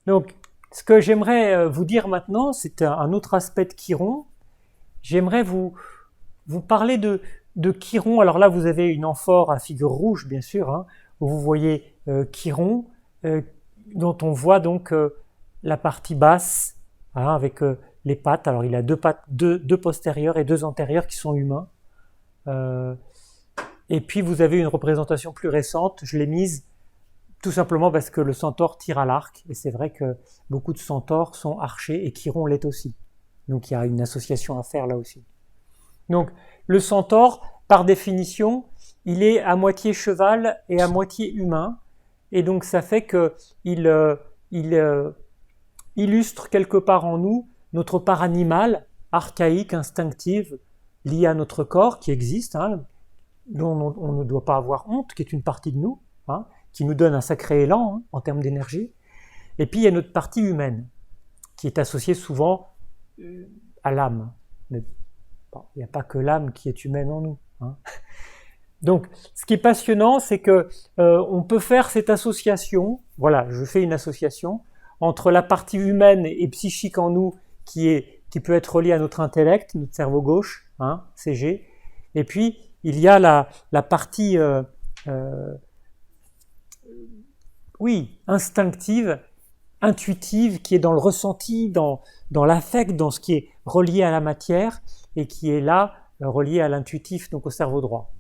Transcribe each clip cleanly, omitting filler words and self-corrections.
Donc, ce que j'aimerais vous dire maintenant, c'est un autre aspect de Chiron. J'aimerais vous parler de Chiron. Alors là, vous avez une amphore à figure rouge, bien sûr, hein, où vous voyez Chiron, euh, dont on voit donc la partie basse, hein, avec les pattes. Alors il a deux pattes, deux postérieures et deux antérieures qui sont humains. Euh, et puis vous avez une représentation plus récente, je l'ai mise tout simplement parce que le centaure tire à l'arc, et c'est vrai que beaucoup de centaures sont archers, et Chiron l'est aussi. Donc il y a une association à faire là aussi. Donc le centaure, par définition, il est à moitié cheval et à moitié humain, et donc ça fait que il illustre quelque part en nous notre part animale, archaïque, instinctive, liée à notre corps qui existe, hein, dont on ne doit pas avoir honte, qui est une partie de nous, hein, qui nous donne un sacré élan hein, en termes d'énergie. Et puis il y a notre partie humaine, qui est associée souvent à l'âme. Mais bon, il n'y a pas que l'âme qui est humaine en nous. Hein. Donc, ce qui est passionnant, c'est que on peut faire cette association. Voilà, je fais une association entre la partie humaine et psychique en nous, qui peut être reliée à notre intellect, notre cerveau gauche, hein, CG. Et puis il y a la partie, oui, instinctive, intuitive, qui est dans le ressenti, dans l'affect, dans ce qui est relié à la matière, et qui est là relié à l'intuitif, donc au cerveau droit.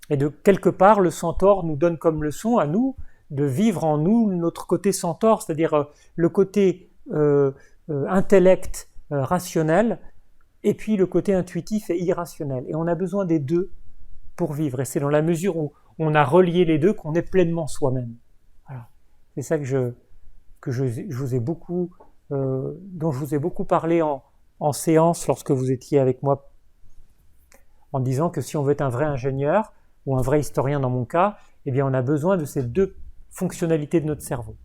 Et de quelque part, le centaure nous donne comme leçon à nous de vivre en nous notre côté centaure, c'est-à-dire le côté intellect, rationnel, et puis le côté intuitif et irrationnel. Et on a besoin des deux pour vivre. Et c'est dans la mesure où on a relié les deux qu'on est pleinement soi-même. Voilà. C'est ça je vous ai beaucoup, dont je vous ai beaucoup parlé en séance lorsque vous étiez avec moi, en disant que si on veut être un vrai ingénieur, ou un vrai historien dans mon cas, eh bien on a besoin de ces deux fonctionnalités de notre cerveau.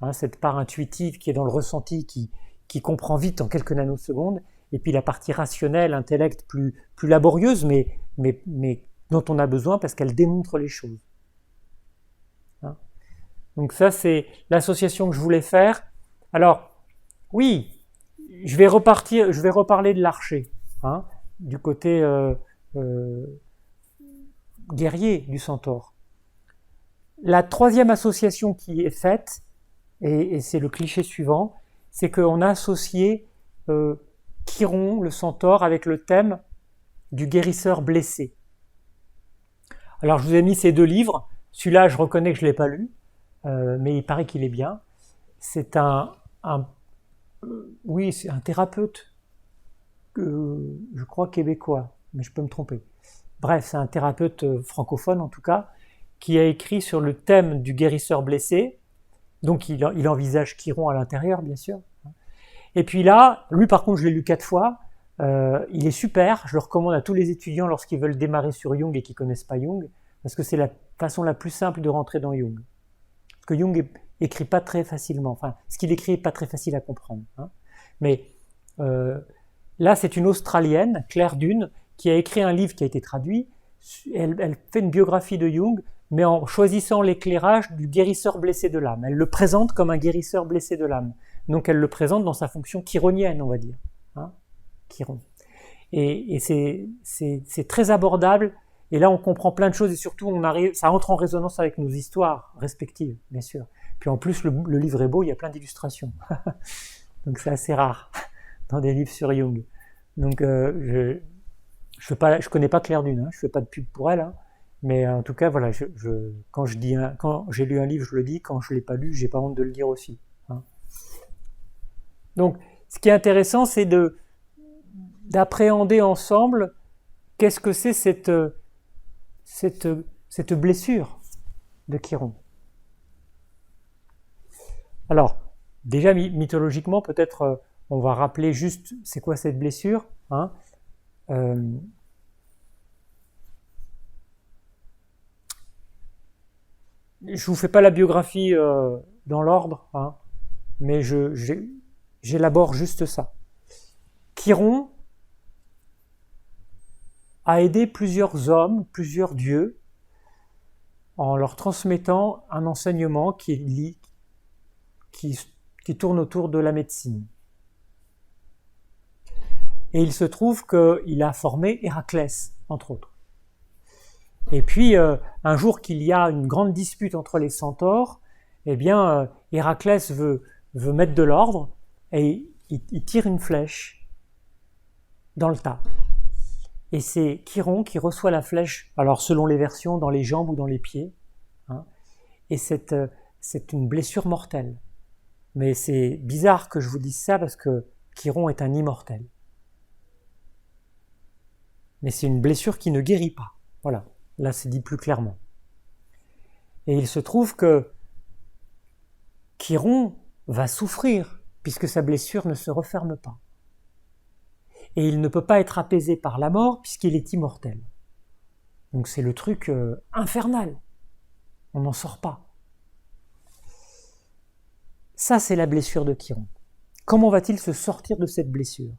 Hein, cette part intuitive qui est dans le ressenti, qui comprend vite en quelques nanosecondes, et puis la partie rationnelle, intellect, plus laborieuse, mais dont on a besoin parce qu'elle démontre les choses. Hein. Donc ça, c'est l'association que je voulais faire. Alors, oui, je vais reparler de l'archer, hein, du côté guerrier du centaure. La troisième association qui est faite, et c'est le cliché suivant, c'est qu'on a associé Chiron, le centaure, avec le thème du guérisseur blessé. Alors je vous ai mis ces deux livres. Celui-là, je reconnais que je ne l'ai pas lu, mais il paraît qu'il est bien. C'est oui, c'est un thérapeute, je crois québécois, mais je peux me tromper. Bref, c'est un thérapeute francophone en tout cas, qui a écrit sur le thème du guérisseur blessé. Donc il envisage Chiron à l'intérieur, bien sûr. Et puis là, lui par contre, je l'ai lu 4 fois. Il est super. Je le recommande à tous les étudiants lorsqu'ils veulent démarrer sur Jung et qui ne connaissent pas Jung, parce que c'est la façon la plus simple de rentrer dans Jung. Parce que Jung écrit pas très facilement. Enfin, ce qu'il écrit n'est pas très facile à comprendre. Hein. Mais là, c'est une Australienne, Claire Dune, qui a écrit un livre qui a été traduit. Elle fait une biographie de Jung, mais en choisissant l'éclairage du guérisseur blessé de l'âme. Elle le présente comme un guérisseur blessé de l'âme. Donc elle le présente dans sa fonction chironienne, on va dire. Hein, Chiron. Et c'est très abordable, et là on comprend plein de choses, et surtout ça entre en résonance avec nos histoires respectives, bien sûr. Puis en plus, le livre est beau, il y a plein d'illustrations. Donc c'est assez rare dans des livres sur Jung. Donc je connais pas Claire Dune, hein, je fais pas de pub pour elle, hein, mais en tout cas voilà, quand j'ai lu un livre, je le dis, quand je l'ai pas lu, j'ai pas honte de le dire aussi. Hein. Donc ce qui est intéressant, c'est d'appréhender ensemble qu'est-ce que c'est cette blessure de Chiron. Alors, déjà mythologiquement, peut-être on va rappeler juste c'est quoi cette blessure. Hein. Je vous fais pas la biographie dans l'ordre, hein, mais j'élabore juste ça. Chiron a aidé plusieurs hommes, plusieurs dieux, en leur transmettant un enseignement qui qui tourne autour de la médecine. Et il se trouve qu'il a formé Héraclès, entre autres. Et puis, un jour qu'il y a une grande dispute entre les centaures, eh bien, Héraclès veut mettre de l'ordre et il tire une flèche dans le tas. Et c'est Chiron qui reçoit la flèche, alors selon les versions, dans les jambes ou dans les pieds. Hein, et c'est une blessure mortelle. Mais c'est bizarre que je vous dise ça parce que Chiron est un immortel. Mais c'est une blessure qui ne guérit pas. Voilà, là c'est dit plus clairement. Et il se trouve que Chiron va souffrir puisque sa blessure ne se referme pas. Et il ne peut pas être apaisé par la mort puisqu'il est immortel. Donc c'est le truc infernal. On n'en sort pas. Ça, c'est la blessure de Chiron. Comment va-t-il se sortir de cette blessure ?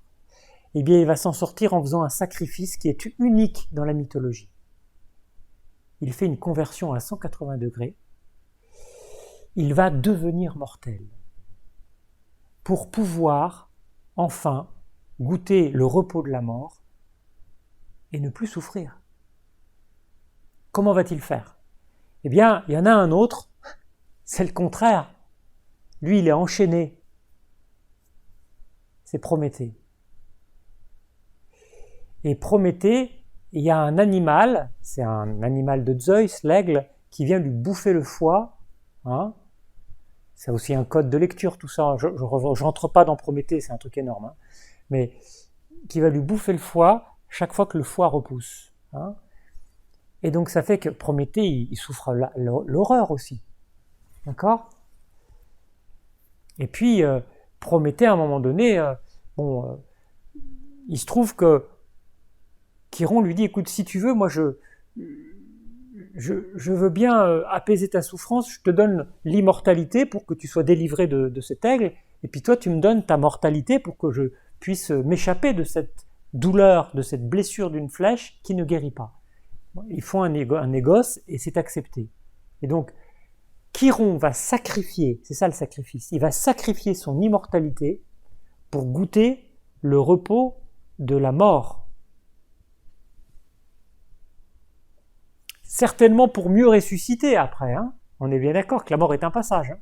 Eh bien, il va s'en sortir en faisant un sacrifice qui est unique dans la mythologie. Il fait une conversion à 180 degrés. Il va devenir mortel pour pouvoir, enfin, goûter le repos de la mort et ne plus souffrir. Comment va-t-il faire ? Eh bien, il y en a un autre, c'est le contraire. Lui, il est enchaîné. C'est Prométhée. Et Prométhée, il y a un animal, c'est un animal de Zeus, l'aigle, qui vient lui bouffer le foie. Hein. C'est aussi un code de lecture, tout ça. Je rentre pas dans Prométhée, c'est un truc énorme. Hein. Mais qui va lui bouffer le foie chaque fois que le foie repousse. Hein. Et donc ça fait que Prométhée, il souffre l'horreur aussi. D'accord ? Et puis, Prométhée, à un moment donné, il se trouve que Chiron lui dit, écoute, si tu veux, moi je veux bien apaiser ta souffrance, je te donne l'immortalité pour que tu sois délivré de cet aigle, et puis toi tu me donnes ta mortalité pour que je puisse m'échapper de cette douleur, de cette blessure d'une flèche qui ne guérit pas. Ils font un négoce et c'est accepté. Et donc, Chiron va sacrifier, c'est ça le sacrifice, il va sacrifier son immortalité pour goûter le repos de la mort. Certainement pour mieux ressusciter après. Hein. On est bien d'accord que la mort est un passage. Hein.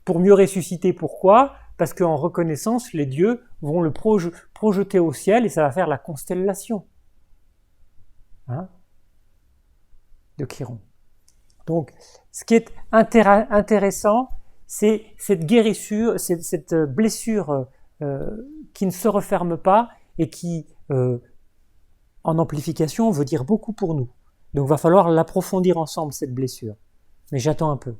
Pour mieux ressusciter, pourquoi ? Parce qu'en reconnaissance, les dieux vont le projeter au ciel et ça va faire la constellation de Chiron. Donc, ce qui est intéressant, c'est cette guérissure, cette blessure qui ne se referme pas et qui, en amplification, veut dire beaucoup pour nous. Donc, il va falloir l'approfondir ensemble, cette blessure. Mais j'attends un peu.